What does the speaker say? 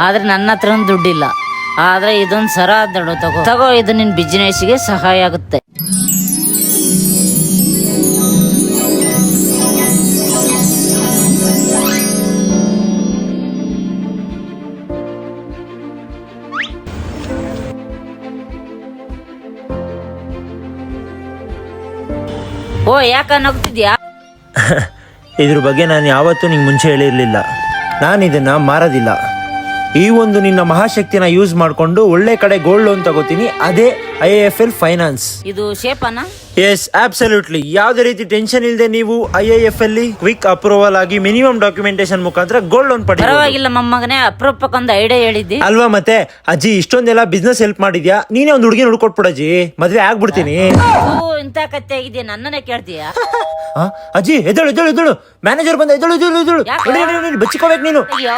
ಆದ್ರೆ ನನ್ನ ಹತ್ರ ದುಡ್ಡಿಲ್ಲ. ಆದ್ರೆ ಇದೊಂದು ಸರ ದಡು ತಗೋ ಇದು ನಿನ್ ಬಿಸ್ನೆಸ್ಗೆ ಸಹಾಯ ಆಗುತ್ತೆ. ಓ ಯಾಕ ನಗ್ತಿದ್ಯಾ? ಇದ್ರ ಬಗ್ಗೆ ನಾನು ಯಾವತ್ತೂ ನಿಂಗೆ ಮುಂಚೆ ಹೇಳಿರಲಿಲ್ಲ. ನಾನು ಇದನ್ನ ಮಾರೋದಿಲ್ಲ. ಈ ಒಂದು ನಿನ್ನ ಮಹಾಶಕ್ತಿನ ಯೂಸ್ ಮಾಡಿಕೊಂಡು ಒಳ್ಳೆ ಕಡೆ ಗೋಲ್ಡ್ ಲೋನ್ ತಗೋತೀನಿ. ಅದೇ IIFL ಫೈನಾನ್ಸ್. ಇದು ಶೇಪನಾ? Yes absolutely. ಯಾವುದೇ ರೀತಿ ಟೆನ್ಷನ್ ಇಲ್ಲದೆ ನೀವು IIFL ಕ್ವಿಕ್ ಅಪ್ರೂವಲ್ ಆಗಿ ಮಿನಿಮಮ್ ಡಾಕ್ಯುಮೆಂಟೇಶನ್ ಮುಖಾಂತರ ಗೋಲ್ಡ್ ಲೋನ್ ಪಡೆಯಬಹುದು. ಪರವಾಗಿಲ್ಲ ಮೊಮ್ಮಗನೇ, ಅಪರೂಪಕ್ಕೊಂದು ಐಡಿಯಾ ಹೇಳಿದ್ದಿ ಅಲ್ವಾ? ಮತ್ತೆ ಅಜ್ಜಿ ಇಷ್ಟೊಂದೆಲ್ಲ ಬಿಸ್ನೆಸ್ ಹೆಲ್ಪ್ ಮಾಡಿದ್ಯಾ, ನೀನೇ ಒಂದು ಹುಡುಗಿ ನೋಡ್ಕೊಟ್ಬಿಡಜ್ಜಿ, ಮದ್ವೆ ಆಗ್ಬಿಡ್ತೀನಿ. ಇಂತ ಕತ್ತೆ ಆಗಿದ್ಯಾ, ನನ್ನನ್ನೇ ಕೇಳ್ತೀಯಾ? ಅಜ್ಜಿ ಎದಳು ಎದಳು ಎದಳು, ಮ್ಯಾನೇಜರ್ ಬಂದ, ಎದಳು ಎದಳು ಎದಳು, ಬಚ್ಚಿಕೋಬೇಕು ನೀನು. ಅಯ್ಯೋ